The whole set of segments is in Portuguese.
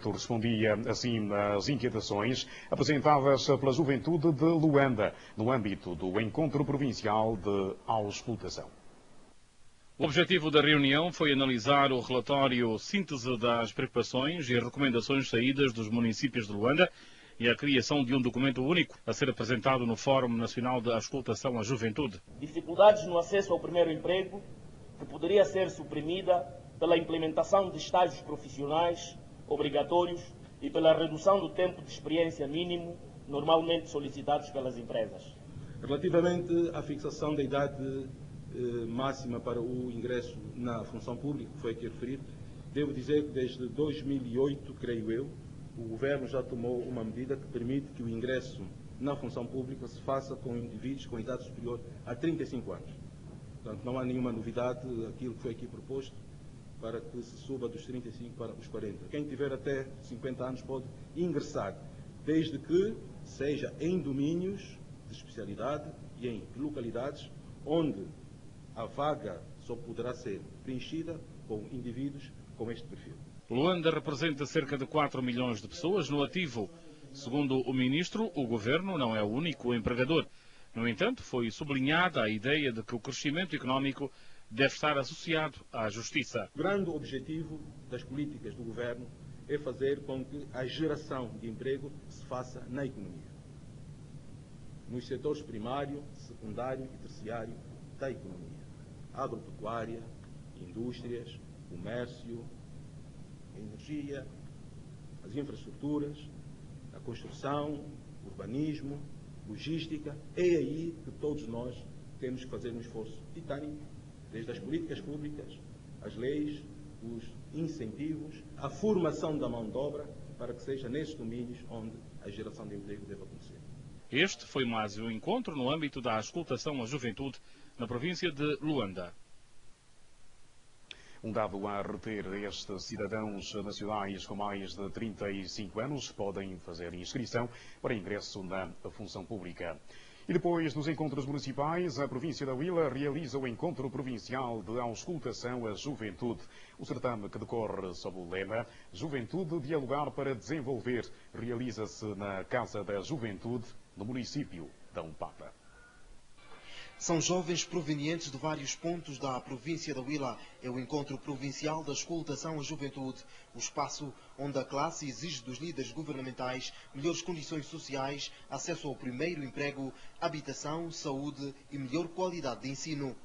Respondia assim às inquietações apresentadas pela juventude de Luanda, no âmbito do Encontro Provincial de Auscultação. O objetivo da reunião foi analisar o relatório síntese das preocupações e recomendações saídas dos municípios de Luanda e a criação de um documento único a ser apresentado no Fórum Nacional de Auscultação à Juventude. Dificuldades no acesso ao primeiro emprego, que poderia ser suprimida pela implementação de estágios profissionais obrigatórios e pela redução do tempo de experiência mínimo normalmente solicitados pelas empresas. Relativamente à fixação da idade máxima para o ingresso na função pública, que foi aqui referido, devo dizer que desde 2008, creio eu, o Governo já tomou uma medida que permite que o ingresso na função pública se faça com indivíduos com idade superior a 35 anos. Portanto, não há nenhuma novidade aquilo que foi aqui proposto para que se suba dos 35 para os 40. Quem tiver até 50 anos pode ingressar, desde que seja em domínios de especialidade e em localidades onde a vaga só poderá ser preenchida com indivíduos com este perfil. Luanda representa cerca de 4 milhões de pessoas no ativo. Segundo o ministro, o governo não é o único empregador. No entanto, foi sublinhada a ideia de que o crescimento económico deve estar associado à justiça. O grande objetivo das políticas do governo é fazer com que a geração de emprego se faça na economia, nos setores primário, secundário e terciário da economia. Agropecuária, indústrias, comércio, energia, as infraestruturas, a construção, urbanismo, logística. É aí que todos nós temos que fazer um esforço titânico, desde as políticas públicas, as leis, os incentivos, a formação da mão de obra, para que seja nesses domínios onde a geração de emprego deve acontecer. Este foi mais um encontro no âmbito da auscultação à juventude na província de Luanda. Um dado a reter: estes cidadãos nacionais com mais de 35 anos podem fazer inscrição para ingresso na função pública. E depois dos encontros municipais, a província da Huila realiza o Encontro Provincial de Auscultação à Juventude. O certame, que decorre sob o lema Juventude Dialogar para Desenvolver, realiza-se na Casa da Juventude, no município da Umpapa. São jovens provenientes de vários pontos da província da Huila. É o Encontro Provincial da Auscultação à Juventude, o espaço onde a classe exige dos líderes governamentais melhores condições sociais, acesso ao primeiro emprego, habitação, saúde e melhor qualidade de ensino.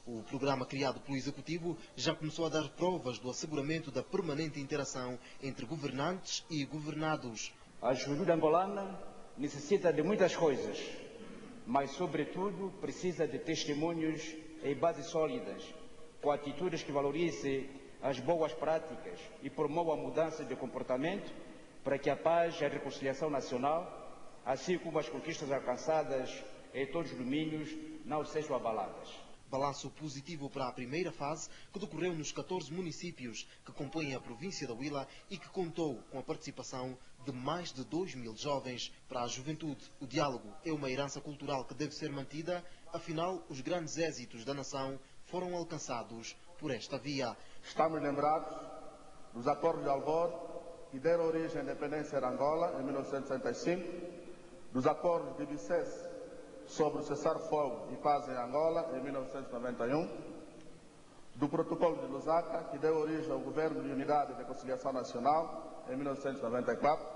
O programa criado pelo Executivo já começou a dar provas do asseguramento da permanente interação entre governantes e governados. A juventude angolana necessita de muitas coisas, mas, sobretudo, precisa de testemunhos e bases sólidas, com atitudes que valorizem as boas práticas e promovam a mudança de comportamento para que a paz e a reconciliação nacional, assim como as conquistas alcançadas em todos os domínios, não sejam abaladas. Balanço positivo para a primeira fase, que decorreu nos 14 municípios que compõem a província da Huila e que contou com a participação de mais de 2.000 jovens. Para a juventude, o diálogo é uma herança cultural que deve ser mantida, afinal, os grandes êxitos da nação foram alcançados por esta via. Estamos lembrados dos acordos de Alvor, que deram origem à independência de Angola em 1965, dos acordos de Bicesse sobre o cessar-fogo e paz em Angola, em 1991, do Protocolo de Lusaka, que deu origem ao Governo de Unidade e Reconciliação Nacional, em 1994,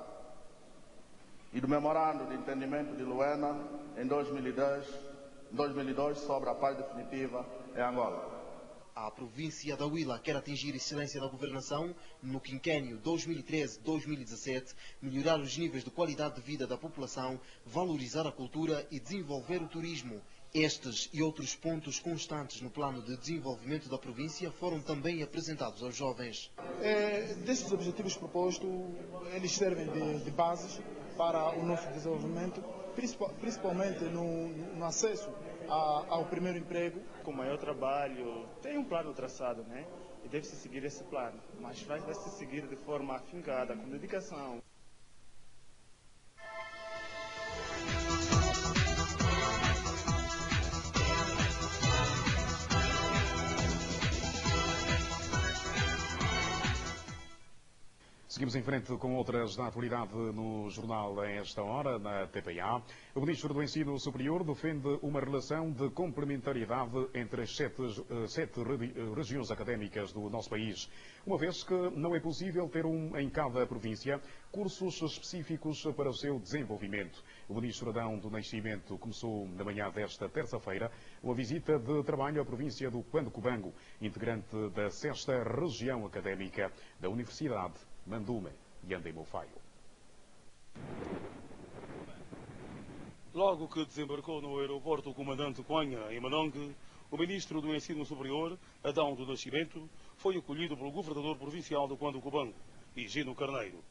e do Memorando de Entendimento de Luena, em 2002, sobre a paz definitiva em Angola. A província da Huila quer atingir excelência na governação no quinquênio 2013-2017, melhorar os níveis de qualidade de vida da população, valorizar a cultura e desenvolver o turismo. Estes e outros pontos constantes no plano de desenvolvimento da província foram também apresentados aos jovens. Destes objetivos propostos, eles servem de bases para o nosso desenvolvimento, principalmente no acesso ao primeiro emprego. Com maior trabalho, tem um plano traçado, né? E deve-se seguir esse plano, mas vai-se seguir de forma afincada, com dedicação. Seguimos em frente com outras da atualidade no jornal a esta hora, na TPA. O Ministro do Ensino Superior defende uma relação de complementariedade entre as sete regiões académicas do nosso país, uma vez que não é possível ter em cada província cursos específicos para o seu desenvolvimento. O Ministro Adão do Nascimento começou na manhã desta terça-feira uma visita de trabalho à província do Cuando-Cubango, integrante da 6ª Região Académica da Universidade Mandume e Andemo-Faio. Logo que desembarcou no aeroporto Comandante Coanha, em Manongue, o Ministro do Ensino Superior, Adão do Nascimento, foi acolhido pelo Governador Provincial do Cuando-Cubango, Higino Carneiro.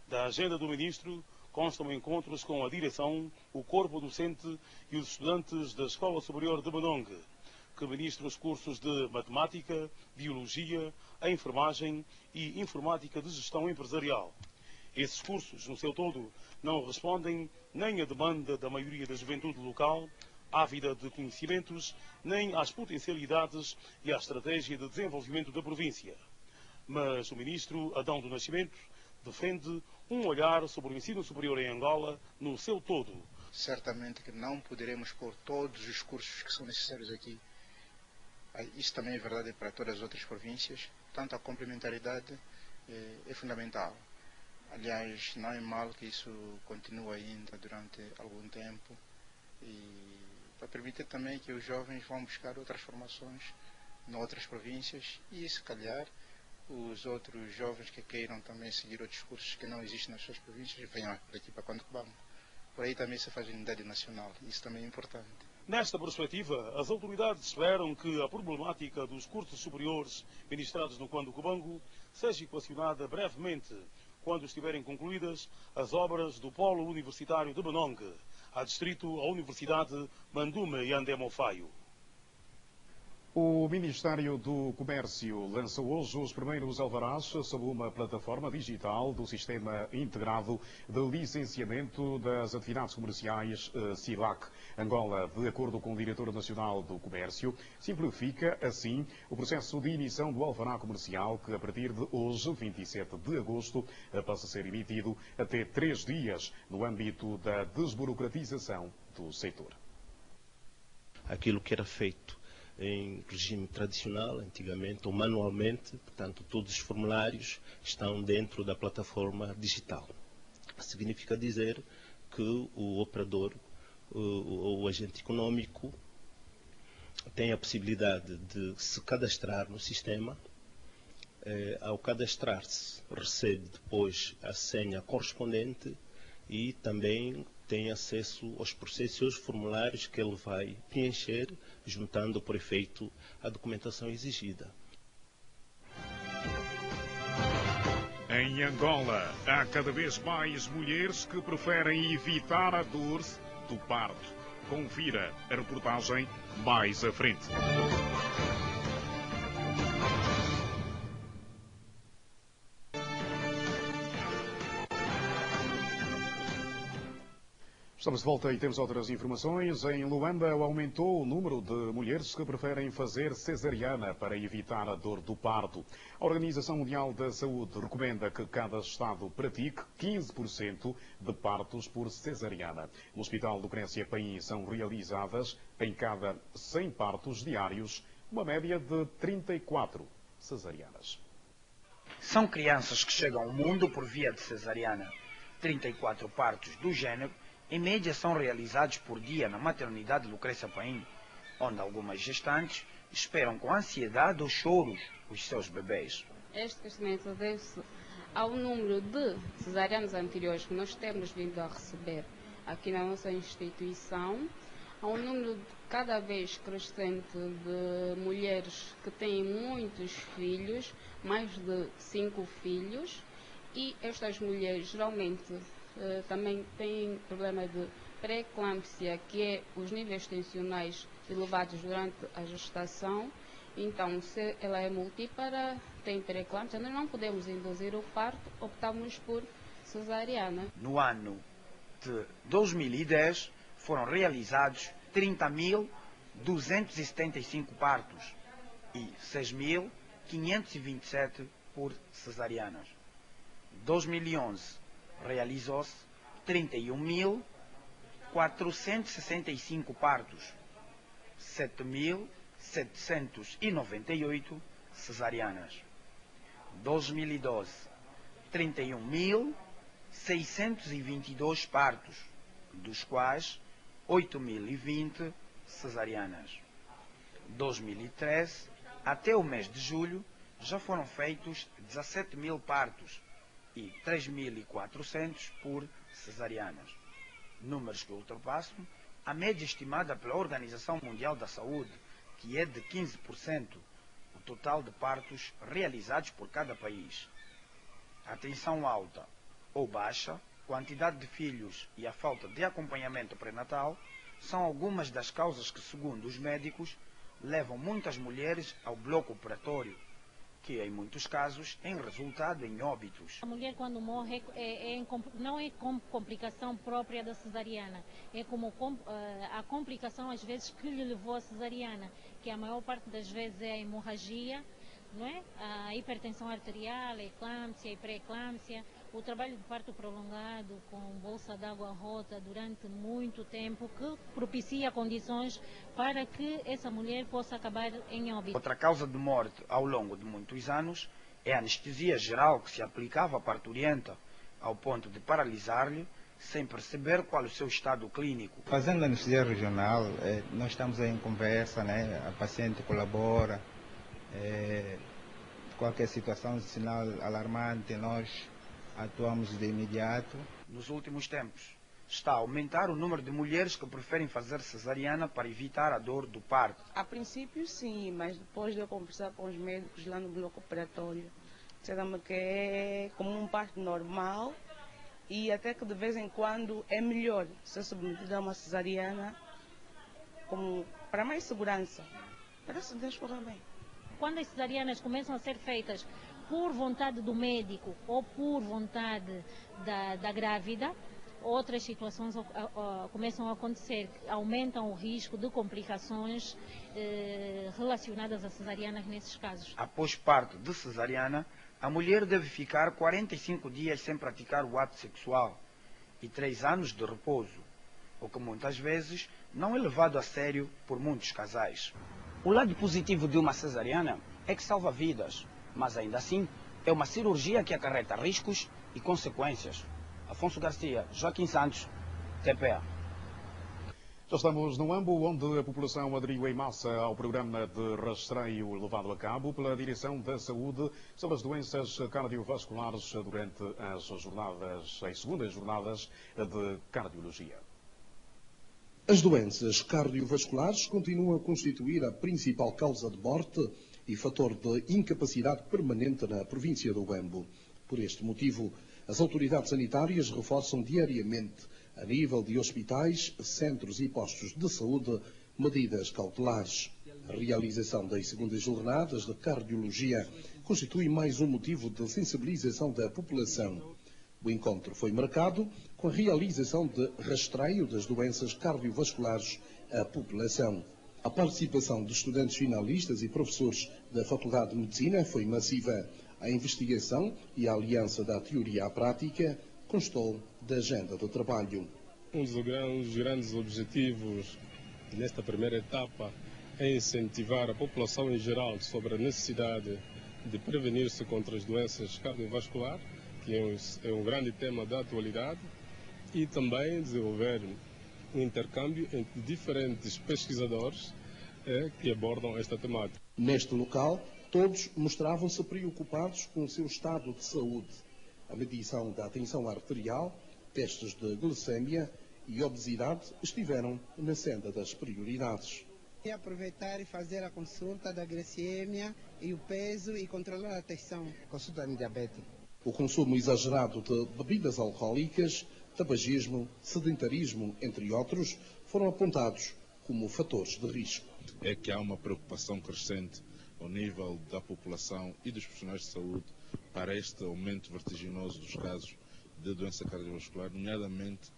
Da agenda do Ministro constam encontros com a direção, o corpo docente e os estudantes da Escola Superior de Manongue, que ministra os cursos de Matemática, Biologia, Enfermagem e Informática de Gestão Empresarial. Esses cursos, no seu todo, não respondem nem à demanda da maioria da juventude local, ávida de conhecimentos, nem às potencialidades e à estratégia de desenvolvimento da província. Mas o Ministro Adão do Nascimento defende um olhar sobre o ensino superior em Angola no seu todo. Certamente que não poderemos pôr todos os cursos que são necessários aqui. Isso também é verdade para todas as outras províncias. Portanto, a complementaridade é fundamental. Aliás, não é mal que isso continue ainda durante algum tempo e para permitir também que os jovens vão buscar outras formações em outras províncias e, se calhar, os outros jovens que queiram também seguir outros cursos que não existem nas suas províncias venham aqui para Cuando-Cubango. Por aí também se faz unidade nacional. Isso também é importante. Nesta perspectiva, as autoridades esperam que a problemática dos cursos superiores ministrados no Cuando-Cubango seja equacionada brevemente, quando estiverem concluídas as obras do Polo Universitário de Manongue, adstrito à Universidade Mandume e Andemo-Faio. O Ministério do Comércio lançou hoje os primeiros alvarás sob uma plataforma digital do Sistema Integrado de Licenciamento das Atividades Comerciais, SILAC. Angola, de acordo com o Diretor Nacional do Comércio, simplifica, assim, o processo de emissão do alvará comercial, que a partir de hoje, 27 de agosto, passa a ser emitido até 3 dias, no âmbito da desburocratização do setor. Aquilo que era feito em regime tradicional, antigamente, ou manualmente, portanto, todos os formulários estão dentro da plataforma digital. Significa dizer que o operador, o agente econômico, tem a possibilidade de se cadastrar no sistema. Ao cadastrar-se, recebe depois a senha correspondente e também tem acesso aos processos e aos formulários que ele vai preencher, juntando por efeito a documentação exigida. Em Angola, há cada vez mais mulheres que preferem evitar a dor do parto. Confira a reportagem mais à frente. Estamos de volta e temos outras informações. Em Luanda aumentou o número de mulheres que preferem fazer cesariana para evitar a dor do parto. A Organização Mundial da Saúde recomenda que cada Estado pratique 15% de partos por cesariana. No Hospital do Crescia Paim são realizadas, em cada 100 partos diários, uma média de 34 cesarianas. São crianças que chegam ao mundo por via de cesariana. 34 partos do género em média são realizados por dia na maternidade Lucrécia Paim, onde algumas gestantes esperam com ansiedade ou choros os seus bebês. Este crescimento deve-se ao número de cesarianos anteriores que nós temos vindo a receber aqui na nossa instituição, ao número cada vez crescente de mulheres que têm muitos filhos, mais de 5 filhos, e estas mulheres geralmente também têm problema de pré-eclâmpsia, que é os níveis tensionais elevados durante a gestação. Então, se ela é multípara, tem pré-eclâmpsia, nós não podemos induzir o parto, optamos por cesariana. No ano de 2010, foram realizados 30.275 partos e 6.527 por cesarianas. 2011 realizou-se 31.465 partos, 7.798 cesarianas. 2012, 31.622 partos, dos quais 8.020 cesarianas. 2013, até o mês de julho, já foram feitos 17.000 partos e 3.400 por cesarianas. Números que ultrapassam a média estimada pela Organização Mundial da Saúde, que é de 15%, o total de partos realizados por cada país. A tensão alta ou baixa, quantidade de filhos e a falta de acompanhamento pré-natal são algumas das causas que, segundo os médicos, levam muitas mulheres ao bloco operatório, que em muitos casos tem resultado em óbitos. A mulher quando morre não é como complicação própria da cesariana, é como a complicação às vezes que lhe levou a cesariana, que a maior parte das vezes é a hemorragia, não é? A hipertensão arterial, a eclâmpsia e pré-eclâmpsia, o trabalho de parto prolongado com bolsa d'água rota durante muito tempo, que propicia condições para que essa mulher possa acabar em óbito. Outra causa de morte ao longo de muitos anos é a anestesia geral que se aplicava à parturienta, ao ponto de paralisar-lhe sem perceber qual o seu estado clínico. Fazendo anestesia regional, nós estamos em conversa, né? A paciente colabora, qualquer situação, sinal alarmante, nós atuamos de imediato. Nos últimos tempos, está a aumentar o número de mulheres que preferem fazer cesariana para evitar a dor do parto. A princípio sim, mas depois de eu conversar com os médicos lá no bloco operatório, disseram-me que é como um parto normal e até que de vez em quando é melhor ser submetida a uma cesariana para mais segurança. Parece que Deus corra bem. Quando as cesarianas começam a ser feitas por vontade do médico ou por vontade da grávida, outras situações começam a acontecer, que aumentam o risco de complicações relacionadas a cesarianas nesses casos. Após parto de cesariana, a mulher deve ficar 45 dias sem praticar o ato sexual e 3 anos de repouso, o que muitas vezes não é levado a sério por muitos casais. O lado positivo de uma cesariana é que salva vidas, mas ainda assim é uma cirurgia que acarreta riscos e consequências. Afonso Garcia, Joaquim Santos, TPA. Já estamos no Ambo, onde a população aderiu em massa ao programa de rastreio levado a cabo pela Direção da Saúde sobre as doenças cardiovasculares durante as segundas jornadas de cardiologia. As doenças cardiovasculares continuam a constituir a principal causa de morte e fator de incapacidade permanente na província do Huembo. Por este motivo, as autoridades sanitárias reforçam diariamente, a nível de hospitais, centros e postos de saúde, medidas cautelares. A realização das segundas jornadas de cardiologia constitui mais um motivo de sensibilização da população. O encontro foi marcado com a realização de rastreio das doenças cardiovasculares à população. A participação de estudantes finalistas e professores da Faculdade de Medicina foi massiva. A investigação e a aliança da teoria à prática constou da agenda de trabalho. Um dos grandes objetivos nesta primeira etapa é incentivar a população em geral sobre a necessidade de prevenir-se contra as doenças cardiovasculares, que é um grande tema da atualidade, e também desenvolver um intercâmbio entre diferentes pesquisadores que abordam esta temática. Neste local, todos mostravam-se preocupados com o seu estado de saúde. A medição da tensão arterial, testes de glicemia e obesidade estiveram na senda das prioridades. E aproveitar e fazer a consulta da glicemia e o peso e controlar a tensão. Consulta de diabetes. O consumo exagerado de bebidas alcoólicas, tabagismo, sedentarismo, entre outros, foram apontados como fatores de risco. É que há uma preocupação crescente ao nível da população e dos profissionais de saúde para este aumento vertiginoso dos casos de doença cardiovascular, nomeadamente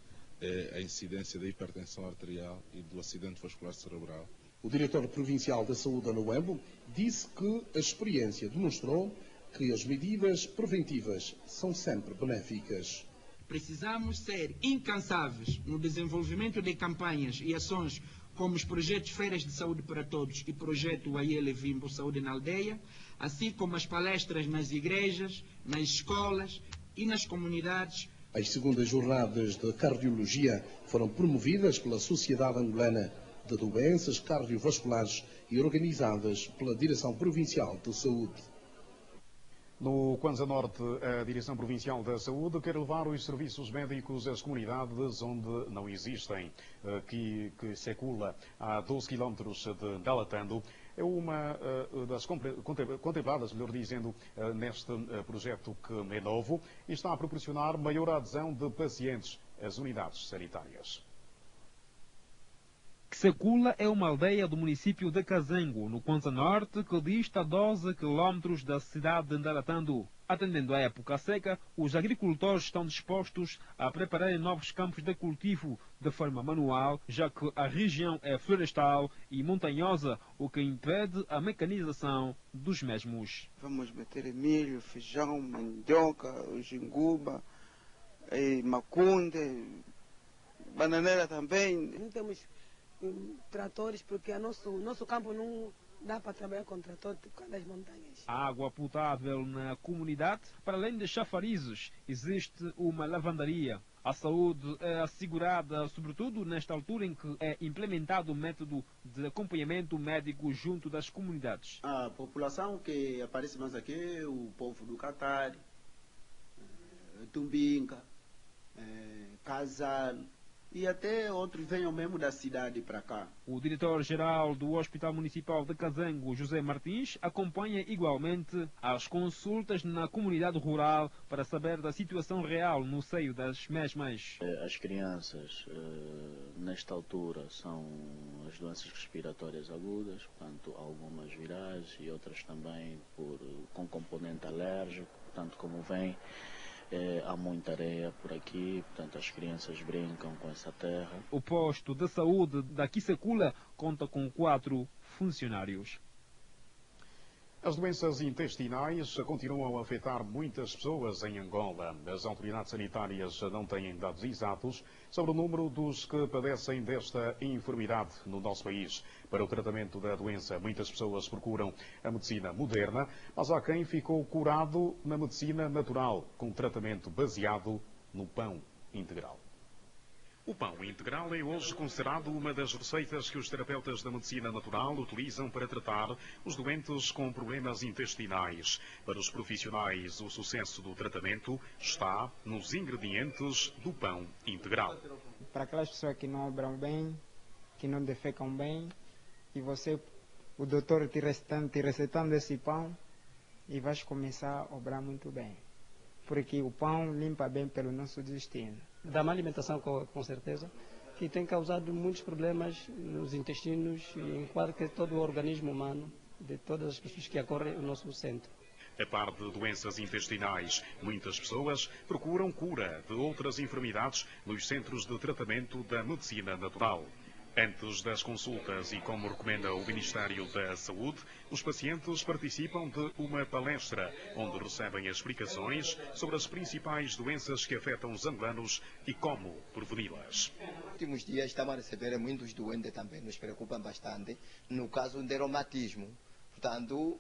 a incidência da hipertensão arterial e do acidente vascular cerebral. O diretor provincial da saúde no Huembo disse que a experiência demonstrou que as medidas preventivas são sempre benéficas. Precisamos ser incansáveis no desenvolvimento de campanhas e ações como os projetos Feiras de Saúde para Todos e projeto Aiele Vimbo Saúde na Aldeia, assim como as palestras nas igrejas, nas escolas e nas comunidades. As segundas jornadas de cardiologia foram promovidas pela Sociedade Angolana de Doenças Cardiovasculares e organizadas pela Direção Provincial de Saúde. No Kwanza Norte, a Direção Provincial da Saúde quer levar os serviços médicos às comunidades onde não existem, que circula a 12 km de Dalatando. É uma das contempladas, melhor dizendo, neste projeto que é novo e está a proporcionar maior adesão de pacientes às unidades sanitárias. Ksakula é uma aldeia do município de Kazango, no Kwanza Norte, que dista 12 quilómetros da cidade de Ndaratando. Atendendo à época seca, os agricultores estão dispostos a prepararem novos campos de cultivo de forma manual, já que a região é florestal e montanhosa, o que impede a mecanização dos mesmos. Vamos meter milho, feijão, mandioca, jinguba, macunde, bananeira também. Não temos tratores porque nosso campo não dá para trabalhar com trator por causa das montanhas. Água potável na comunidade. Para além de chafarizes, existe uma lavandaria. A saúde é assegurada, sobretudo nesta altura em que é implementado o método de acompanhamento médico junto das comunidades. A população que aparece mais aqui é o povo do Catar, Tumbinga, Casal, e até outros venham mesmo da cidade para cá. O diretor-geral do Hospital Municipal de Kazango, José Martins, acompanha igualmente as consultas na comunidade rural para saber da situação real no seio das mesmas. As crianças, nesta altura, são as doenças respiratórias agudas, portanto, algumas virais e outras também com componente alérgico, portanto, como vem. Há muita areia por aqui, portanto as crianças brincam com essa terra. O posto de saúde da Ksakula conta com 4 funcionários. As doenças intestinais continuam a afetar muitas pessoas em Angola. As autoridades sanitárias não têm dados exatos sobre o número dos que padecem desta enfermidade no nosso país. Para o tratamento da doença, muitas pessoas procuram a medicina moderna, mas há quem ficou curado na medicina natural, com tratamento baseado no pão integral. O pão integral é hoje considerado uma das receitas que os terapeutas da medicina natural utilizam para tratar os doentes com problemas intestinais. Para os profissionais, o sucesso do tratamento está nos ingredientes do pão integral. Para aquelas pessoas que não obram bem, que não defecam bem, e o doutor te recetando esse pão, e vais começar a obrar muito bem. Porque o pão limpa bem pelo nosso intestino. Da má alimentação, com certeza, que tem causado muitos problemas nos intestinos e em quase todo o organismo humano, de todas as pessoas que acorrem no nosso centro. A par de doenças intestinais, muitas pessoas procuram cura de outras enfermidades nos centros de tratamento da medicina natural. Antes das consultas e como recomenda o Ministério da Saúde, os pacientes participam de uma palestra onde recebem explicações sobre as principais doenças que afetam os angolanos e como preveni-las. Nos últimos dias estamos a receber muitos doentes também, nos preocupam bastante, no caso de reumatismo. Portanto,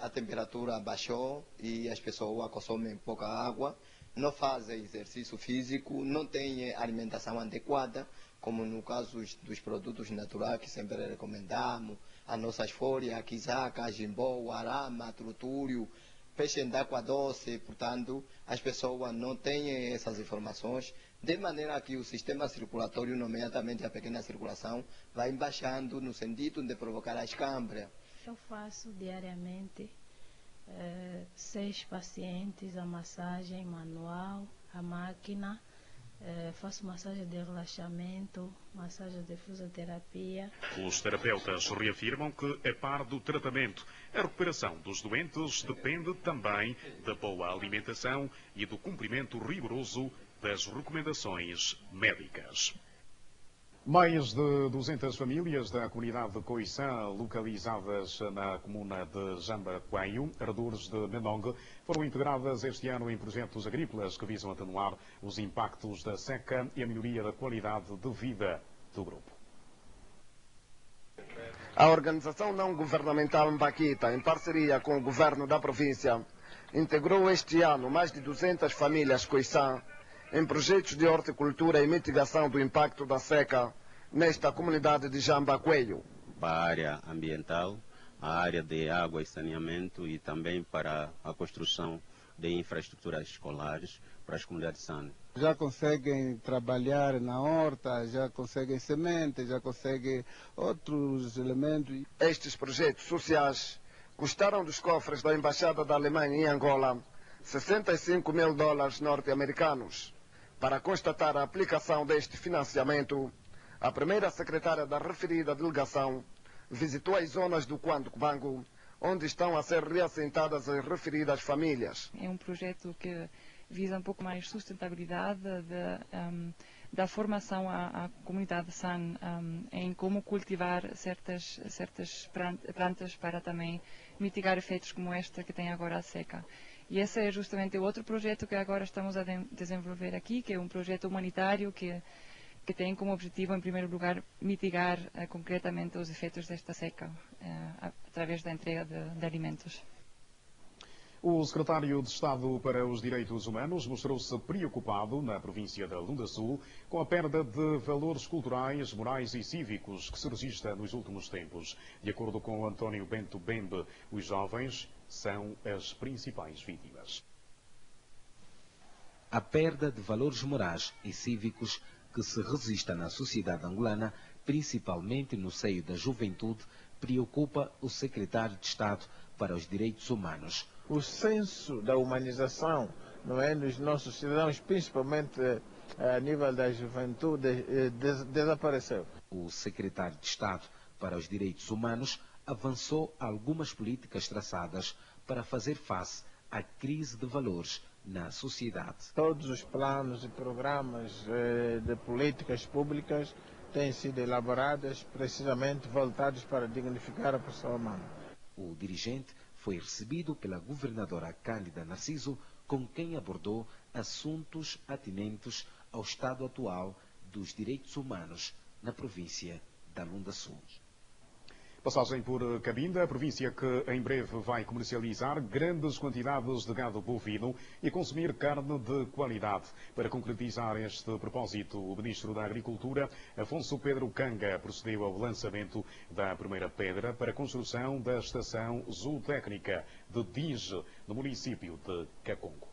a temperatura baixou e as pessoas consomem pouca água, não fazem exercício físico, não têm alimentação adequada, como no caso dos produtos naturais que sempre recomendamos, as nossas folhas, quizaca, jimbó, arama, trutúrio, peixe de água doce. Portanto, as pessoas não têm essas informações, de maneira que o sistema circulatório, nomeadamente a pequena circulação, vai baixando no sentido de provocar a escâmbria. Eu faço diariamente 6 pacientes, a massagem manual, a máquina, faço massagem de relaxamento, massagem de fisioterapia. Os terapeutas reafirmam que, a par do tratamento, a recuperação dos doentes depende também da boa alimentação e do cumprimento rigoroso das recomendações médicas. Mais de 200 famílias da comunidade de Coissã, localizadas na comuna de Jambacoeio, arredores de Menongue, foram integradas este ano em projetos agrícolas que visam atenuar os impactos da seca e a melhoria da qualidade de vida do grupo. A organização não-governamental Mbaquita, em parceria com o governo da província, integrou este ano mais de 200 famílias Coissã em projetos de horticultura e mitigação do impacto da seca nesta comunidade de Jambacoeio. Para a área ambiental, a área de água e saneamento e também para a construção de infraestruturas escolares para as comunidades SAN. Já conseguem trabalhar na horta, já conseguem sementes, já conseguem outros elementos. Estes projetos sociais custaram dos cofres da Embaixada da Alemanha em Angola $65 mil norte-americanos. Para constatar a aplicação deste financiamento, a primeira secretária da referida delegação visitou as zonas do Cuando-Cubango, onde estão a ser reassentadas as referidas famílias. É um projeto que visa um pouco mais sustentabilidade da formação à comunidade SAN em como cultivar certas plantas para também mitigar efeitos como este que tem agora a seca. E esse é justamente o outro projeto que agora estamos a desenvolver aqui, que é um projeto humanitário que tem como objetivo, em primeiro lugar, mitigar concretamente os efeitos desta seca através da entrega de alimentos. O secretário de Estado para os Direitos Humanos mostrou-se preocupado na província da Lunda Sul com a perda de valores culturais, morais e cívicos que se registra nos últimos tempos. De acordo com António Bento Bembe, os jovens são as principais vítimas. A perda de valores morais e cívicos que se registra na sociedade angolana, principalmente no seio da juventude, preocupa o secretário de Estado para os Direitos Humanos. O senso da humanização, não é, nos nossos cidadãos, principalmente a nível da juventude, desapareceu. O secretário de Estado para os Direitos Humanos avançou algumas políticas traçadas para fazer face à crise de valores na sociedade. Todos os planos e programas de políticas públicas têm sido elaborados precisamente voltados para dignificar a pessoa humana. O dirigente foi recebido pela governadora Cândida Narciso, com quem abordou assuntos atinentes ao estado atual dos direitos humanos na província da Lunda Sul. Passagem por Cabinda, a província que em breve vai comercializar grandes quantidades de gado bovino e consumir carne de qualidade. Para concretizar este propósito, o Ministro da Agricultura, Afonso Pedro Canga, procedeu ao lançamento da primeira pedra para a construção da estação zootécnica de Dinge, no município de Cacongo.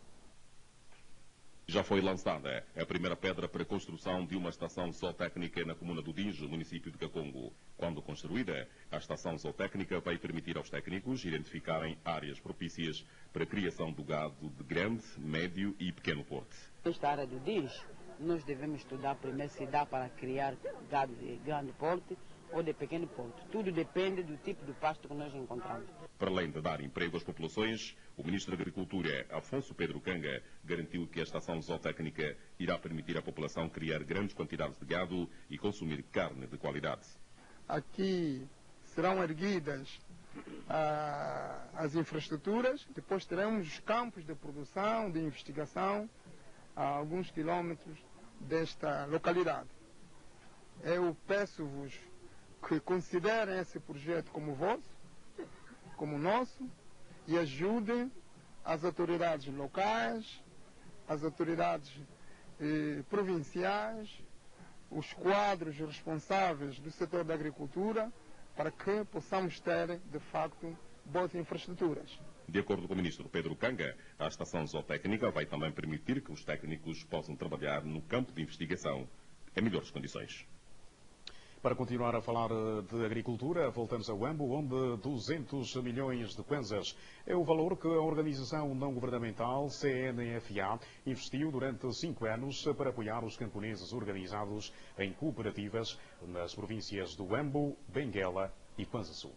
Já foi lançada a primeira pedra para a construção de uma estação zootécnica na comuna do Dinge, município de Cacongo. Quando construída, a estação zootécnica vai permitir aos técnicos identificarem áreas propícias para a criação do gado de grande, médio e pequeno porte. Nesta área do Dinge, nós devemos estudar primeiro se dá para criar gado de grande porte ou de pequeno porte. Tudo depende do tipo de pasto que nós encontramos. Para além de dar emprego às populações, o Ministro da Agricultura, Afonso Pedro Canga, garantiu que a estação zootécnica irá permitir à população criar grandes quantidades de gado e consumir carne de qualidade. Aqui serão erguidas as infraestruturas, depois teremos os campos de produção, de investigação, a alguns quilómetros desta localidade. Eu peço-vos que considerem esse projeto como vosso, como nosso, e ajudem as autoridades locais, as autoridades provinciais, os quadros responsáveis do setor da agricultura, para que possamos ter, de facto, boas infraestruturas. De acordo com o Ministro Pedro Canga, a estação zootécnica vai também permitir que os técnicos possam trabalhar no campo de investigação em melhores condições. Para continuar a falar de agricultura, voltamos a Huambo, onde 200 milhões de kwanzas é o valor que a organização não-governamental CNFA investiu durante 5 anos para apoiar os camponeses organizados em cooperativas nas províncias do Huambo, Benguela e Kwanza Sul.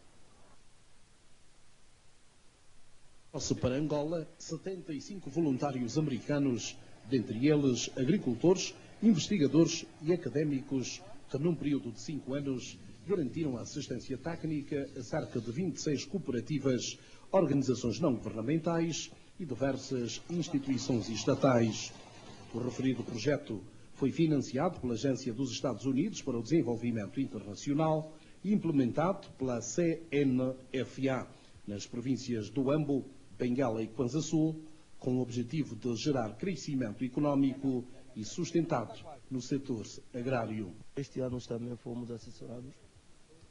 Para Angola, 75 voluntários americanos, dentre eles agricultores, investigadores e académicos, que num período de 5 anos garantiram assistência técnica a cerca de 26 cooperativas, organizações não governamentais e diversas instituições estatais. O referido projeto foi financiado pela Agência dos Estados Unidos para o Desenvolvimento Internacional e implementado pela CNFA nas províncias do Ambo, Benguela e Kwanza Sul, com o objetivo de gerar crescimento económico e sustentado no setor agrário. Este ano também fomos assessorados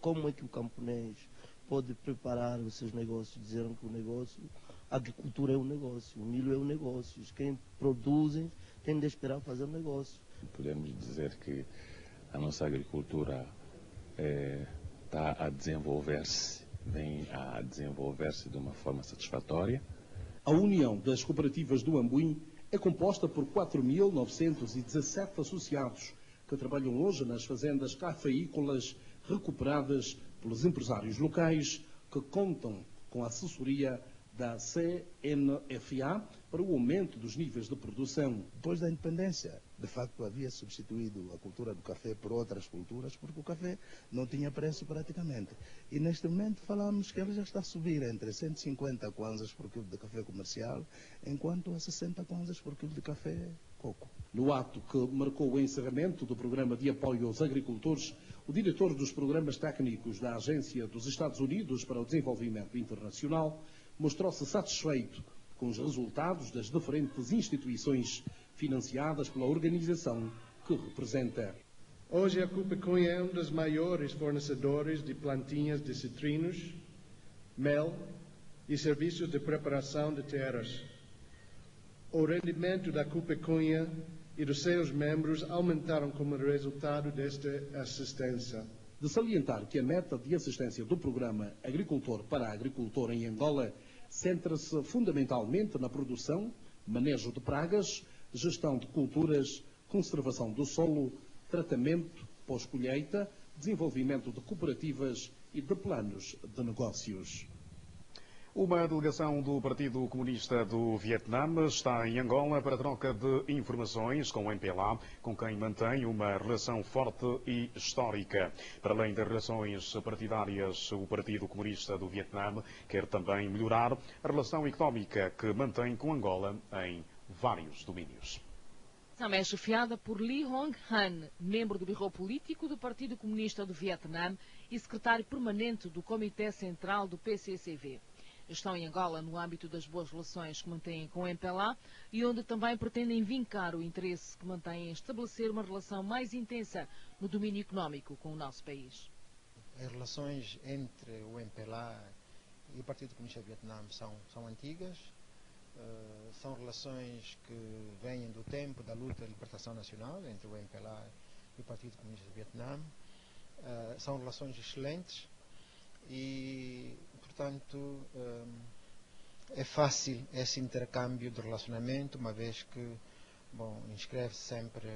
como é que o camponês pode preparar os seus negócios, dizendo que o negócio, a agricultura é um negócio, o milho é um negócio, quem produzem tem de esperar fazer um negócio. Podemos dizer que a nossa agricultura está a desenvolver-se, vem a desenvolver-se de uma forma satisfatória. A União das Cooperativas do Ambuim é composta por 4.917 associados que trabalham hoje nas fazendas cafeícolas recuperadas pelos empresários locais que contam com a assessoria da CNFA para o aumento dos níveis de produção. Depois da independência, de facto, havia substituído a cultura do café por outras culturas, porque o café não tinha preço praticamente. E neste momento falamos que ele já está a subir entre 150 kwanzas por quilo de café comercial, enquanto a 60 kwanzas por quilo de café coco. No ato que marcou o encerramento do programa de apoio aos agricultores, o diretor dos programas técnicos da Agência dos Estados Unidos para o Desenvolvimento Internacional mostrou-se satisfeito com os resultados das diferentes instituições financiadas pela organização que representa. Hoje a Cupecunha é um dos maiores fornecedores de plantinhas de citrinos, mel e serviços de preparação de terras. O rendimento da Cupecunha e dos seus membros aumentaram como resultado desta assistência. De salientar que a meta de assistência do programa Agricultor para Agricultor em Angola centra-se fundamentalmente na produção, manejo de pragas, gestão de culturas, conservação do solo, tratamento, pós-colheita, desenvolvimento de cooperativas e de planos de negócios. Uma delegação do Partido Comunista do Vietnã está em Angola para troca de informações com o MPLA, com quem mantém uma relação forte e histórica. Para além das relações partidárias, o Partido Comunista do Vietnã quer também melhorar a relação económica que mantém com Angola em vários domínios. A é chefiada por Lee Hong-han, membro do Bureau Político do Partido Comunista do Vietnã e secretário permanente do Comitê Central do PCCV. Estão em Angola no âmbito das boas relações que mantêm com o MPLA e onde também pretendem vincar o interesse que mantêm em estabelecer uma relação mais intensa no domínio económico com o nosso país. As relações entre o MPLA e o Partido Comunista do Vietnã são antigas, são relações que vêm do tempo da luta de libertação nacional entre o MPLA e o Partido Comunista do Vietnã. São relações excelentes e, portanto, é fácil esse intercâmbio de relacionamento, uma vez que, inscreve-se sempre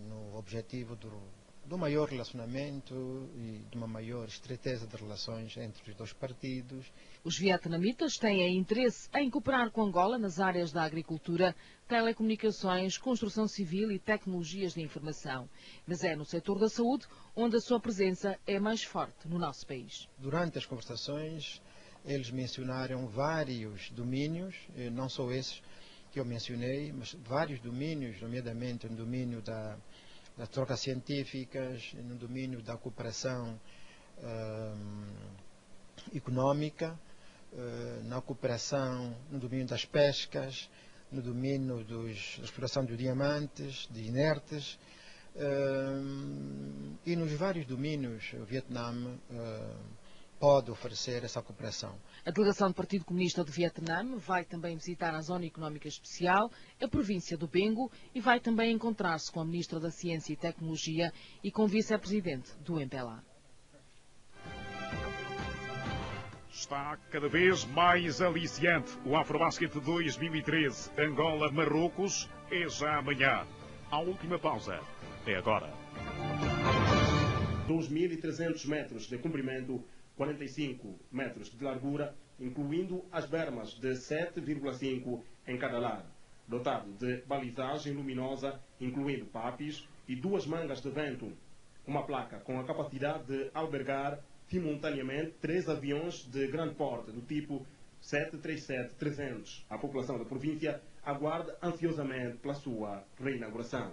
no objetivo do maior relacionamento e de uma maior estreiteza de relações entre os dois partidos. Os vietnamitas têm interesse em cooperar com Angola nas áreas da agricultura, telecomunicações, construção civil e tecnologias de informação. Mas é no setor da saúde onde a sua presença é mais forte no nosso país. Durante as conversações, eles mencionaram vários domínios, não só esses que eu mencionei, mas vários domínios, nomeadamente no domínio das trocas científicas, no domínio da cooperação económica, na cooperação no domínio das pescas, no domínio da exploração de diamantes, de inertes, e nos vários domínios o Vietnã pode oferecer essa cooperação. A delegação do Partido Comunista do Vietnã vai também visitar a Zona Económica Especial, a província do Bengo, e vai também encontrar-se com a Ministra da Ciência e Tecnologia e com o Vice-Presidente do MPLA. Está cada vez mais aliciante. O Afrobasket 2013, Angola-Marrocos, é já amanhã. A última pausa é agora. 2.300 metros de comprimento, 45 metros de largura, incluindo as bermas de 7,5 em cada lado, dotado de balizagem luminosa, incluindo papis e 2 mangas de vento. uma placa com a capacidade de albergar simultaneamente 3 aviões de grande porte, do tipo 737-300. A população da província aguarda ansiosamente pela sua reinauguração.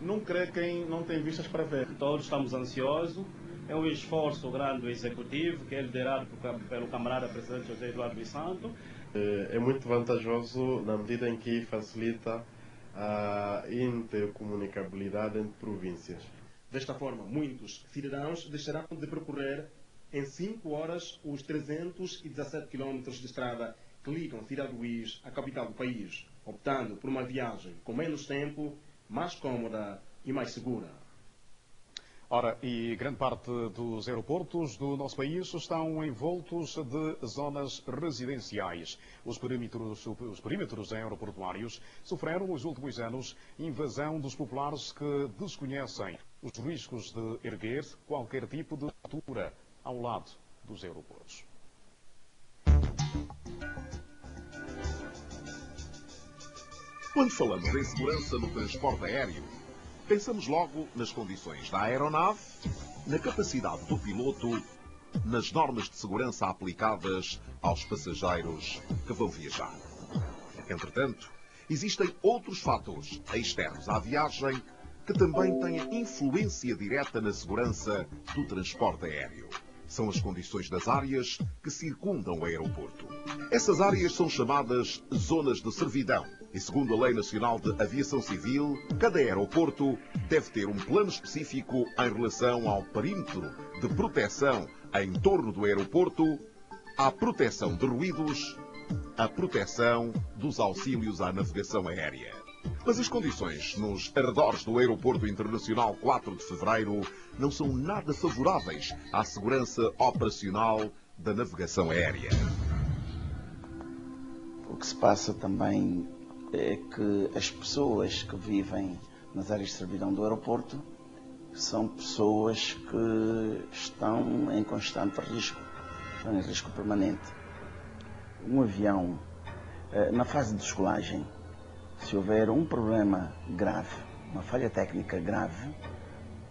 Não creio quem não tem vistas para ver. Todos estamos ansiosos. É um esforço grande do Executivo, que é liderado pelo camarada presidente José Eduardo dos Santos. É muito vantajoso na medida em que facilita a intercomunicabilidade entre províncias. Desta forma, muitos cidadãos deixarão de percorrer em 5 horas os 317 km de estrada que ligam Cidade Luís à capital do país, optando por uma viagem com menos tempo, mais cômoda e mais segura. Ora, e grande parte dos aeroportos do nosso país estão envoltos de zonas residenciais. Os perímetros aeroportuários sofreram nos últimos anos invasão dos populares que desconhecem os riscos de erguer qualquer tipo de estrutura ao lado dos aeroportos. Quando falamos em segurança no transporte aéreo, pensamos logo nas condições da aeronave, na capacidade do piloto, nas normas de segurança aplicadas aos passageiros que vão viajar. Entretanto, existem outros fatores externos à viagem que também têm influência direta na segurança do transporte aéreo. São as condições das áreas que circundam o aeroporto. Essas áreas são chamadas zonas de servidão. E segundo a Lei Nacional de Aviação Civil, cada aeroporto deve ter um plano específico em relação ao perímetro de proteção em torno do aeroporto, à proteção de ruídos, à proteção dos auxílios à navegação aérea. Mas as condições nos arredores do Aeroporto Internacional 4 de Fevereiro não são nada favoráveis à segurança operacional da navegação aérea. O que se passa também é que as pessoas que vivem nas áreas de servidão do aeroporto são pessoas que estão em constante risco, estão em risco permanente. Um avião, na fase de descolagem, se houver um problema grave, uma falha técnica grave,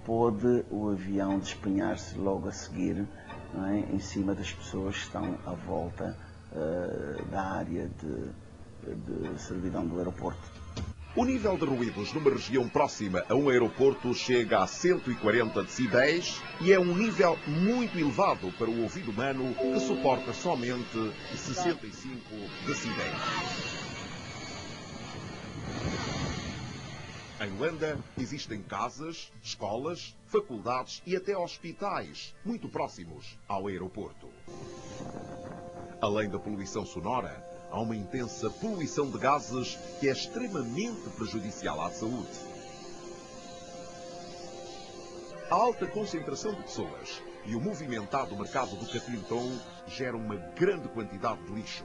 pode o avião despenhar-se logo a seguir, não é, em cima das pessoas que estão à volta da área de servidão do aeroporto. O nível de ruídos numa região próxima a um aeroporto chega a 140 decibéis e é um nível muito elevado para o ouvido humano, que suporta somente 65 decibéis. Em Luanda existem casas, escolas, faculdades e até hospitais muito próximos ao aeroporto. Além da poluição sonora, há uma intensa poluição de gases que é extremamente prejudicial à saúde. A alta concentração de pessoas e o movimentado mercado do Capintão geram uma grande quantidade de lixo.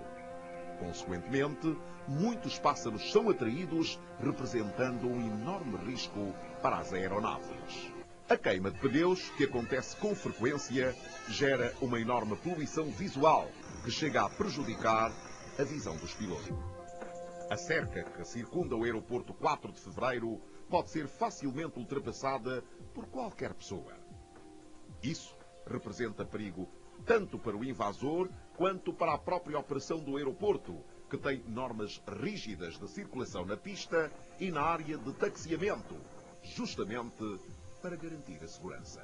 Consequentemente, muitos pássaros são atraídos, representando um enorme risco para as aeronaves. A queima de pneus, que acontece com frequência, gera uma enorme poluição visual, que chega a prejudicar a visão dos pilotos. A cerca que circunda o aeroporto 4 de Fevereiro pode ser facilmente ultrapassada por qualquer pessoa. Isso representa perigo tanto para o invasor quanto para a própria operação do aeroporto, que tem normas rígidas de circulação na pista e na área de taxiamento, justamente para garantir a segurança.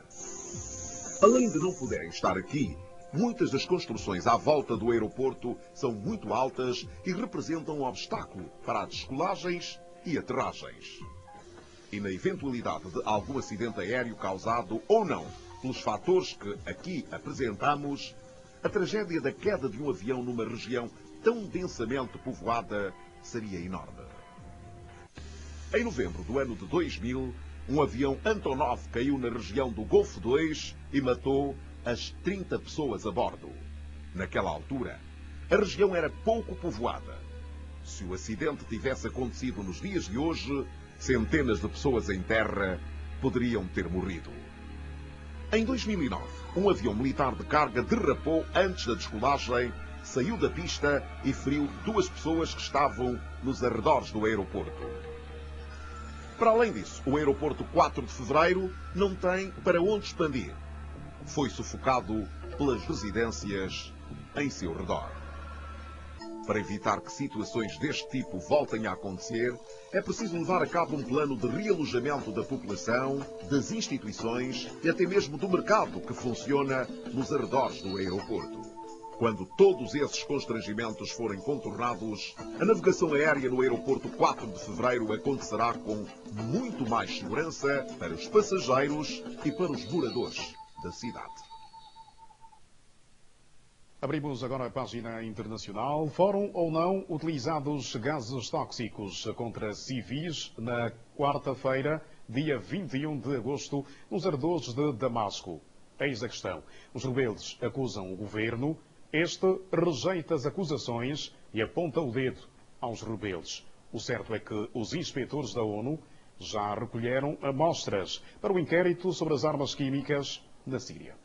Além de não poderem estar aqui, muitas das construções à volta do aeroporto são muito altas e representam um obstáculo para as descolagens e aterragens. E na eventualidade de algum acidente aéreo causado ou não pelos fatores que aqui apresentamos, a tragédia da queda de um avião numa região tão densamente povoada seria enorme. Em novembro do ano de 2000, um avião Antonov caiu na região do Golfo 2 e matou as 30 pessoas a bordo. Naquela altura, a região era pouco povoada. Se o acidente tivesse acontecido nos dias de hoje, centenas de pessoas em terra poderiam ter morrido. Em 2009, um avião militar de carga derrapou antes da descolagem, saiu da pista e feriu 2 pessoas que estavam nos arredores do aeroporto. Para além disso, o aeroporto 4 de Fevereiro não tem para onde expandir. Foi sufocado pelas residências em seu redor. Para evitar que situações deste tipo voltem a acontecer, é preciso levar a cabo um plano de realojamento da população, das instituições e até mesmo do mercado que funciona nos arredores do aeroporto. Quando todos esses constrangimentos forem contornados, a navegação aérea no aeroporto 4 de Fevereiro acontecerá com muito mais segurança para os passageiros e para os moradores da cidade. Abrimos agora a página internacional. Foram ou não utilizados gases tóxicos contra civis na quarta-feira, dia 21 de agosto, nos arredores de Damasco? Eis a questão. Os rebeldes acusam o governo, este rejeita as acusações e aponta o dedo aos rebeldes. O certo é que os inspetores da ONU já recolheram amostras para o inquérito sobre as armas químicas na Síria.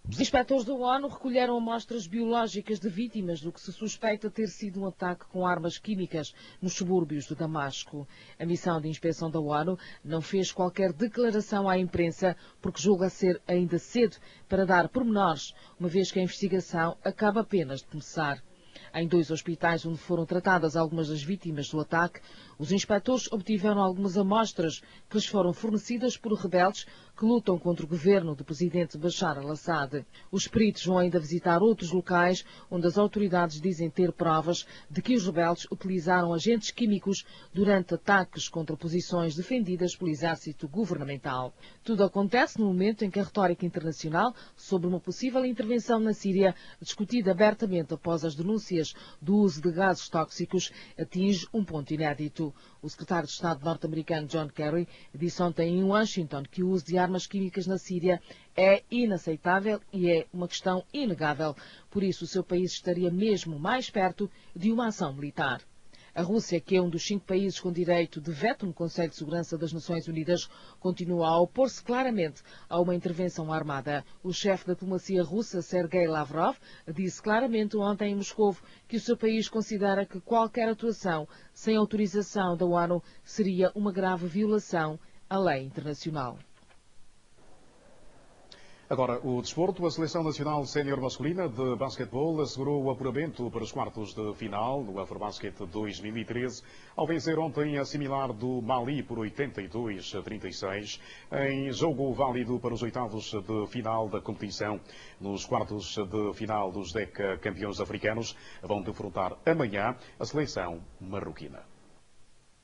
Os inspectores da ONU recolheram amostras biológicas de vítimas do que se suspeita ter sido um ataque com armas químicas nos subúrbios de Damasco. A missão de inspeção da ONU não fez qualquer declaração à imprensa porque julga ser ainda cedo para dar pormenores, uma vez que a investigação acaba apenas de começar. Em 2 hospitais onde foram tratadas algumas das vítimas do ataque, os inspectores obtiveram algumas amostras que lhes foram fornecidas por rebeldes que lutam contra o governo do presidente Bashar al-Assad. Os peritos vão ainda visitar outros locais onde as autoridades dizem ter provas de que os rebeldes utilizaram agentes químicos durante ataques contra posições defendidas pelo exército governamental. Tudo acontece no momento em que a retórica internacional sobre uma possível intervenção na Síria, discutida abertamente após as denúncias do uso de gases tóxicos, atinge um ponto inédito. O secretário de Estado norte-americano John Kerry disse ontem em Washington que o uso de armas químicas na Síria é inaceitável e é uma questão inegável. Por isso, o seu país estaria mesmo mais perto de uma ação militar. A Rússia, que é um dos 5 países com direito de veto no Conselho de Segurança das Nações Unidas, continua a opor-se claramente a uma intervenção armada. O chefe da diplomacia russa, Sergei Lavrov, disse claramente ontem em Moscou que o seu país considera que qualquer atuação sem autorização da ONU seria uma grave violação à lei internacional. Agora, o desporto. A Seleção Nacional Sénior Masculina de Basquetebol assegurou o apuramento para os quartos de final no Afrobasket 2013, ao vencer ontem a similar do Mali por 82-36, em jogo válido para os oitavos de final da competição. Nos quartos de final dos DECA campeões africanos vão defrontar amanhã a seleção marroquina.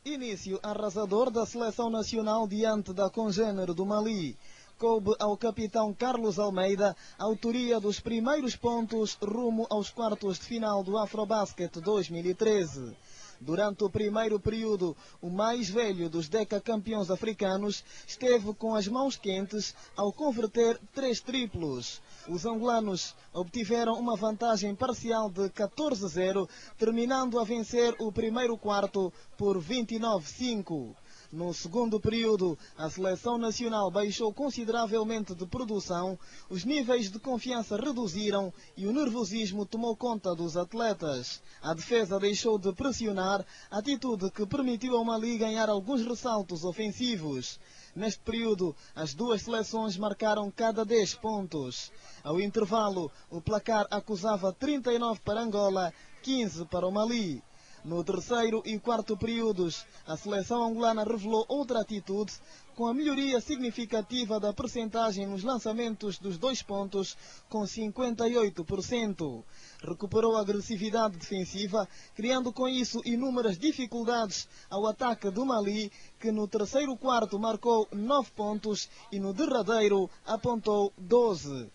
Início arrasador da Seleção Nacional diante da congênere do Mali. Coube ao capitão Carlos Almeida a autoria dos primeiros pontos rumo aos quartos de final do Afrobasket 2013. Durante o primeiro período, o mais velho dos decacampeões africanos esteve com as mãos quentes ao converter 3 triplos. Os angolanos obtiveram uma vantagem parcial de 14-0, terminando a vencer o primeiro quarto por 29-5. No segundo período, a seleção nacional baixou consideravelmente de produção, os níveis de confiança reduziram e o nervosismo tomou conta dos atletas. A defesa deixou de pressionar, atitude que permitiu ao Mali ganhar alguns ressaltos ofensivos. Neste período, as duas seleções marcaram cada 10 pontos. Ao intervalo, o placar acusava 39 para Angola, 15 para o Mali. No terceiro e quarto períodos, a seleção angolana revelou outra atitude, com a melhoria significativa da percentagem nos lançamentos dos 2 pontos, com 58%. Recuperou a agressividade defensiva, criando com isso inúmeras dificuldades ao ataque do Mali, que no terceiro quarto marcou 9 pontos e no derradeiro apontou 12.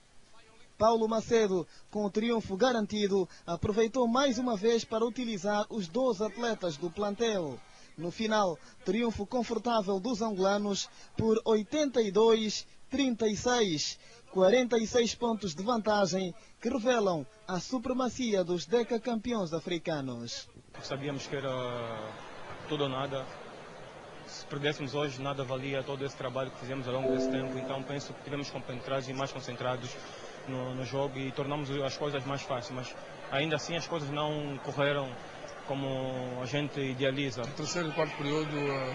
Paulo Macedo, com o triunfo garantido, aproveitou mais uma vez para utilizar os 12 atletas do plantel. No final, triunfo confortável dos angolanos por 82-36, 46 pontos de vantagem que revelam a supremacia dos decacampeões africanos. Sabíamos que era tudo ou nada. Se perdêssemos hoje, nada valia todo esse trabalho que fizemos ao longo desse tempo. Então penso que tivemos compenetrados e mais concentrados no jogo e tornamos as coisas mais fáceis, mas ainda assim as coisas não correram como a gente idealiza. No terceiro e quarto período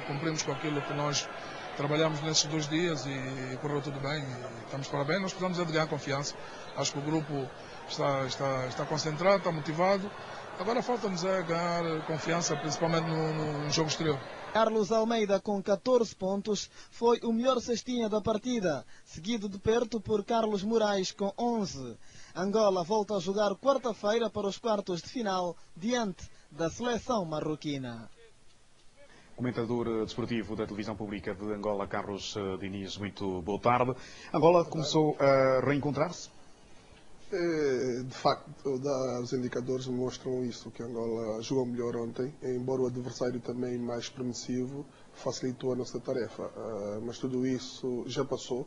cumprimos com aquilo que nós trabalhamos nesses 2 dias e correu tudo bem. E estamos parabéns, nós precisamos de ganhar confiança. Acho que o grupo está concentrado, está motivado. Agora falta-nos ganhar confiança, principalmente no jogo exterior. Carlos Almeida, com 14 pontos, foi o melhor cestinha da partida, seguido de perto por Carlos Moraes, com 11. Angola volta a jogar quarta-feira para os quartos de final, diante da seleção marroquina. Comentador desportivo da televisão pública de Angola, Carlos Diniz, muito boa tarde. Angola começou a reencontrar-se? De facto, os indicadores mostram isso, que Angola jogou melhor ontem, embora o adversário também mais permissivo facilitou a nossa tarefa. Mas tudo isso já passou.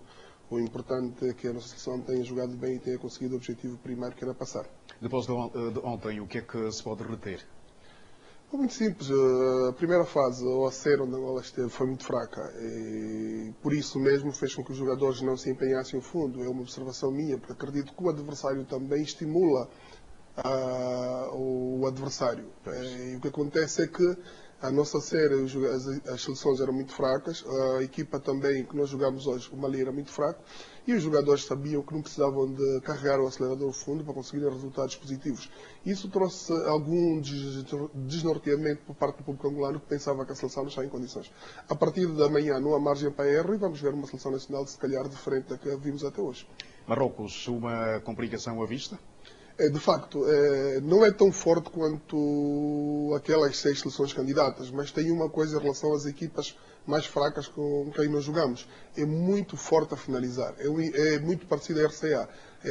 O importante é que a nossa seleção tenha jogado bem e tenha conseguido o objetivo primário, que era passar. Depois de ontem, o que é que se pode reter? Muito simples. A primeira fase, o acero onde Angola esteve, foi muito fraca. E por isso mesmo fez com que os jogadores não se empenhassem no fundo. É uma observação minha, porque acredito que o adversário também estimula o adversário. E o que acontece é que a nossa série, as seleções eram muito fracas, a equipa também que nós jogamos hoje, o Mali, era muito fraco, e os jogadores sabiam que não precisavam de carregar o acelerador no fundo para conseguirem resultados positivos. Isso trouxe algum desnorteamento por parte do público angolano, que pensava que a seleção não estava em condições. A partir da manhã não há margem para erro e vamos ver uma seleção nacional, se calhar, diferente da que vimos até hoje. Marrocos, uma complicação à vista? De facto, não é tão forte quanto aquelas 6 seleções candidatas, mas tem uma coisa em relação às equipas mais fracas com quem nós jogamos. É muito forte a finalizar, é muito parecida à RCA.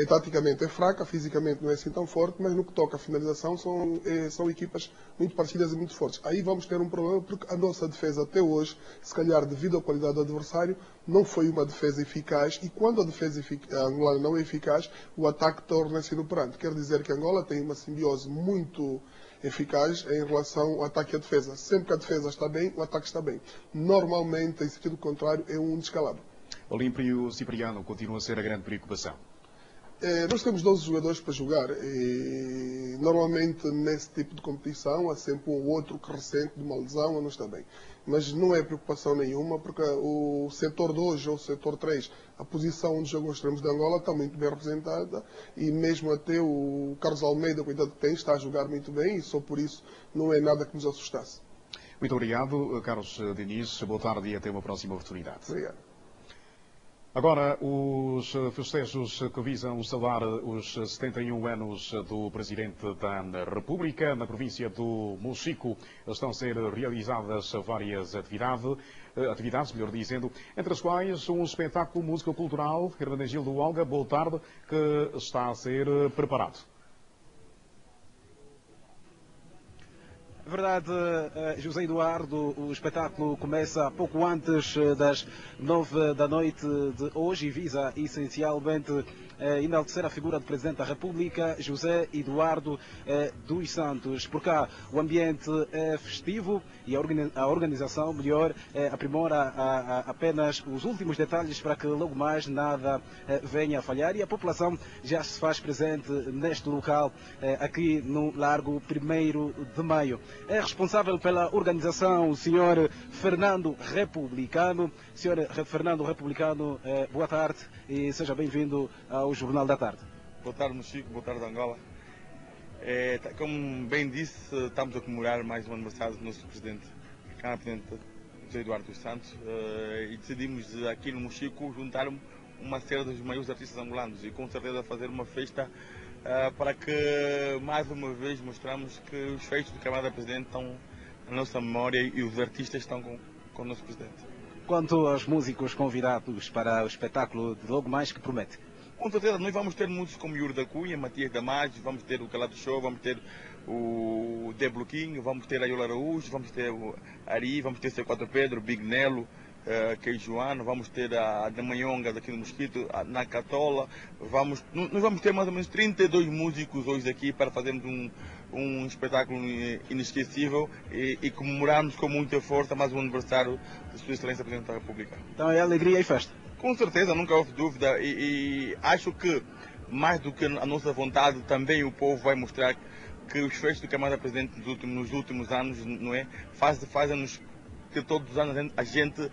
Taticamente é fraca, fisicamente não é assim tão forte, mas no que toca à finalização são equipas muito parecidas e muito fortes. Aí vamos ter um problema, porque a nossa defesa até hoje, se calhar devido à qualidade do adversário, não foi uma defesa eficaz, e quando a defesa angolana não é eficaz, o ataque torna-se inoperante. Quer dizer que Angola tem uma simbiose muito eficaz em relação ao ataque e à defesa. Sempre que a defesa está bem, o ataque está bem. Normalmente, em sentido contrário, é um descalabro. Olímpio Cipriano continua a ser a grande preocupação. Nós temos 12 jogadores para jogar e normalmente nesse tipo de competição há sempre um ou outro que ressente de uma lesão ou não está bem. Mas não é preocupação nenhuma, porque o setor 2 ou o setor 3, a posição onde jogam os extremos de Angola está muito bem representada e mesmo até o Carlos Almeida, cuidado que tem, está a jogar muito bem e só por isso não é nada que nos assustasse. Muito obrigado, Carlos Diniz. Boa tarde e até uma próxima oportunidade. Obrigado. Agora, os festejos que visam saudar os 71 anos do Presidente da República na província do Mochico estão a ser realizadas várias atividades, melhor dizendo, entre as quais um espetáculo músico-cultural, Hermenegildo Olga, boa tarde, que está a ser preparado. Verdade, José Eduardo, o espetáculo começa pouco antes das 9 da noite de hoje e visa essencialmente enaltecer a figura do Presidente da República, José Eduardo dos Santos. Por cá o ambiente é festivo e a organização, melhor, aprimora apenas os últimos detalhes para que logo mais nada venha a falhar, e a população já se faz presente neste local, aqui no Largo 1º de Maio. É responsável pela organização o Sr. Fernando Republicano. Sr. Fernando Republicano, boa tarde e seja bem-vindo ao Jornal da Tarde. Boa tarde, Mochico, boa tarde, Angola. Como bem disse, estamos a comemorar mais um aniversário do nosso Presidente, Presidente José Eduardo dos Santos, e decidimos aqui no Mochico juntar uma série dos maiores artistas angolanos e com certeza fazer uma festa para que mais uma vez mostramos que os feitos do camarada Presidente estão na nossa memória e os artistas estão com o nosso Presidente. Quanto aos músicos convidados para o espetáculo de logo mais, que promete? Com certeza, nós vamos ter músicos como Yuri da Cunha, Matias Damasio, vamos ter o Calado Show, vamos ter o De Bloquinho, vamos ter a Yola Araújo, vamos ter o Ari, vamos ter o C4 Pedro, Big Nelo, Queijoano, vamos ter a Damanhonga daqui no Mosquito, a Nakatola, nós vamos ter mais ou menos 32 músicos hoje aqui para fazermos um espetáculo inesquecível e comemorarmos com muita força mais um aniversário de Sua Excelência Presidente da República. Então é alegria e festa? Com certeza, nunca houve dúvida e acho que mais do que a nossa vontade também o povo vai mostrar que os feitos do camarada presidente nos últimos anos, não é, fazem-nos que todos os anos a gente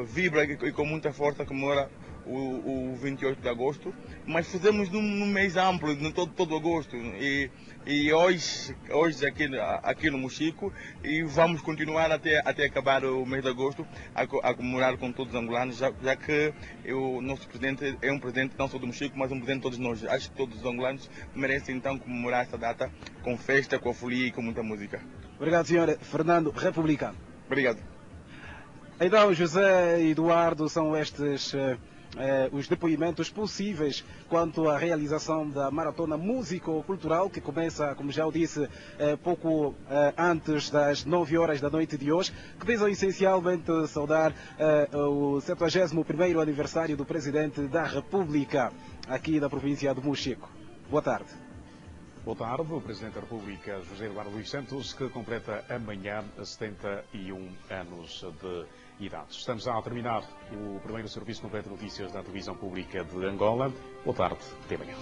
vibra e com muita força comemora o 28 de agosto, mas fizemos num mês amplo, todo agosto, e hoje aqui no Mochico, e vamos continuar até acabar o mês de agosto a comemorar com todos os angolanos, já que o nosso presidente é um presidente não só do Mochico, mas um presidente de todos nós. Acho que todos os angolanos merecem então comemorar essa data com festa, com folia e com muita música. Obrigado, senhor Fernando, republicano. Obrigado. Então, José Eduardo, são estes os depoimentos possíveis quanto à realização da maratona músico-cultural, que começa, como já eu disse, pouco antes das 9 horas da noite de hoje, que visam essencialmente saudar o 71º aniversário do Presidente da República, aqui da província do Mochico. Boa tarde. Boa tarde, o Presidente da República, José Eduardo dos Santos, que completa amanhã 71 anos de idade. Estamos a terminar o primeiro serviço completo de notícias da televisão pública de Angola. Boa tarde, até amanhã.